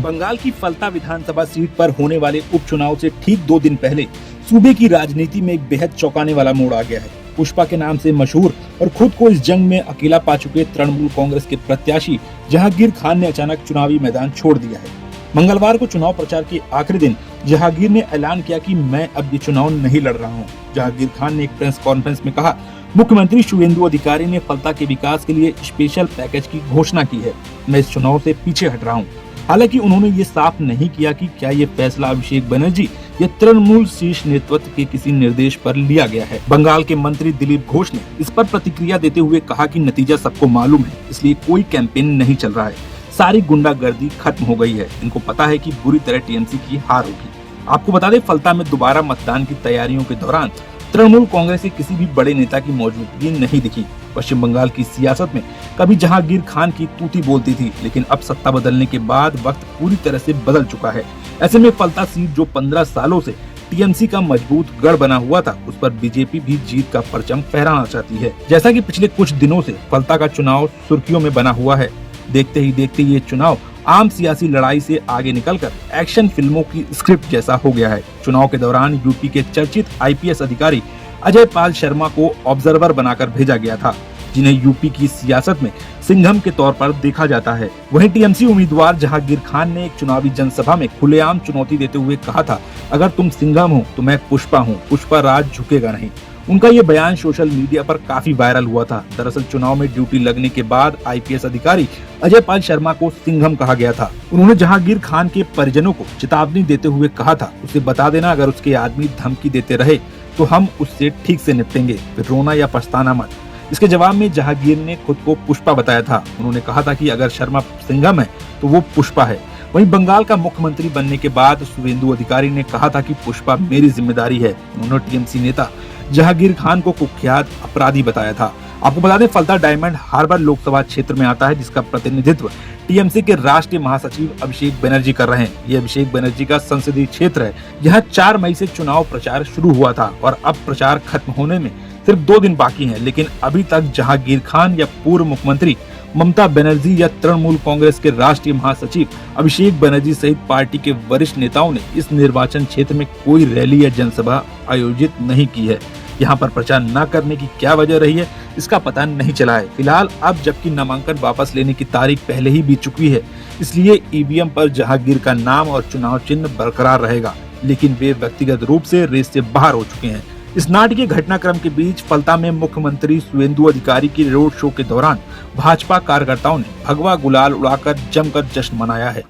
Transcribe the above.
बंगाल की फलता विधानसभा सीट पर होने वाले उपचुनाव से ठीक 2 दिन पहले सूबे की राजनीति में एक बेहद चौंकाने वाला मोड़ आ गया है। पुष्पा के नाम से मशहूर और खुद को इस जंग में अकेला पा चुके तृणमूल कांग्रेस के प्रत्याशी जहांगीर खान ने अचानक चुनावी मैदान छोड़ दिया है। मंगलवार को चुनाव प्रचार के आखिरी दिन जहांगीर ने ऐलान किया कि मैं अब ये चुनाव नहीं लड़ रहा हूँ। जहांगीर खान ने एक प्रेस कॉन्फ्रेंस में कहा, मुख्यमंत्री शुवेंदु अधिकारी ने फलता के विकास के लिए स्पेशल पैकेज की घोषणा की है। मैं इस चुनाव से पीछे हट रहा हूँ। हालांकि उन्होंने ये साफ नहीं किया कि क्या ये फैसला अभिषेक बनर्जी या तृणमूल शीर्ष नेतृत्व के किसी निर्देश पर लिया गया है। बंगाल के मंत्री दिलीप घोष ने इस पर प्रतिक्रिया देते हुए कहा कि नतीजा सबको मालूम है, इसलिए कोई कैंपेन नहीं चल रहा है। सारी गुंडागर्दी खत्म हो गई है। इनको पता है कि बुरी तरह टीएमसी की हार होगी। आपको बता दें, फलता में दोबारा मतदान की तैयारियों के दौरान तृणमूल कांग्रेस के किसी भी बड़े नेता की मौजूदगी नहीं दिखी। पश्चिम बंगाल की सियासत में कभी जहांगीर खान की तूती बोलती थी, लेकिन अब सत्ता बदलने के बाद वक्त पूरी तरह से बदल चुका है। ऐसे में फलता सीट जो 15 सालों से टीएमसी का मजबूत गढ़ बना हुआ था, उस पर बीजेपी भी जीत का परचम फहराना चाहती है। जैसा कि पिछले कुछ दिनों से फलता का चुनाव सुर्खियों में बना हुआ है। देखते ही देखते ये चुनाव आम सियासी लड़ाई से आगे निकलकर एक्शन फिल्मों की स्क्रिप्ट जैसा हो गया है। चुनाव के दौरान यूपी के चर्चित आईपीएस अधिकारी अजय पाल शर्मा को ऑब्जर्वर बनाकर भेजा गया था, जिन्हें यूपी की सियासत में सिंघम के तौर पर देखा जाता है। वहीं टीएमसी उम्मीदवार जहांगीर खान ने एक चुनावी जनसभा में खुलेआम चुनौती देते हुए कहा था, अगर तुम सिंघम हो तो मैं पुष्पा हूँ, पुष्पा राज झुकेगा नहीं। उनका ये बयान सोशल मीडिया पर काफी वायरल हुआ था। दरअसल चुनाव में ड्यूटी लगने के बाद आईपीएस अधिकारी अजय पाल शर्मा को सिंघम कहा गया था। उन्होंने जहांगीर खान के परिजनों को चेतावनी देते हुए कहा था, उसे बता देना अगर उसके आदमी धमकी देते रहे तो हम उससे ठीक से निपटेंगे, फिर रोना या पछताना मत। इसके जवाब में जहांगीर ने खुद को पुष्पा बताया था। उन्होंने कहा था कि अगर शर्मा सिंघम है तो वो पुष्पा है। वहीं बंगाल का मुख्यमंत्री बनने के बाद शुवेंदु अधिकारी ने कहा था कि पुष्पा मेरी जिम्मेदारी है। उन्होंने टीएमसी नेता जहांगीर खान को कुख्यात अपराधी बताया था। आपको बता दें, फलता डायमंड हार्बर लोकसभा क्षेत्र में आता है, जिसका प्रतिनिधित्व टीएमसी के राष्ट्रीय महासचिव अभिषेक बनर्जी कर रहे हैं। ये अभिषेक बनर्जी का संसदीय क्षेत्र है, जहां 4 मई से चुनाव प्रचार शुरू हुआ था और अब प्रचार खत्म होने में सिर्फ 2 दिन बाकी हैं। लेकिन अभी तक जहांगीर खान या पूर्व मुख्यमंत्री ममता बनर्जी या तृणमूल कांग्रेस के राष्ट्रीय महासचिव अभिषेक बनर्जी सहित पार्टी के वरिष्ठ नेताओं ने इस निर्वाचन क्षेत्र में कोई रैली या जनसभा आयोजित नहीं की है। यहाँ पर प्रचार न करने की क्या वजह रही है, इसका पता नहीं चला है। फिलहाल अब जबकि नामांकन वापस लेने की तारीख पहले ही बीत चुकी है, इसलिए ईवीएम पर जहांगीर का नाम और चुनाव चिन्ह बरकरार रहेगा, लेकिन वे व्यक्तिगत रूप से रेस से बाहर हो चुके हैं। इस नाटकीय घटनाक्रम के बीच फलता में मुख्यमंत्री शुवेंदु अधिकारी की रोड शो के दौरान भाजपा कार्यकर्ताओं ने भगवा गुलाल उड़ाकर जमकर जश्न मनाया है।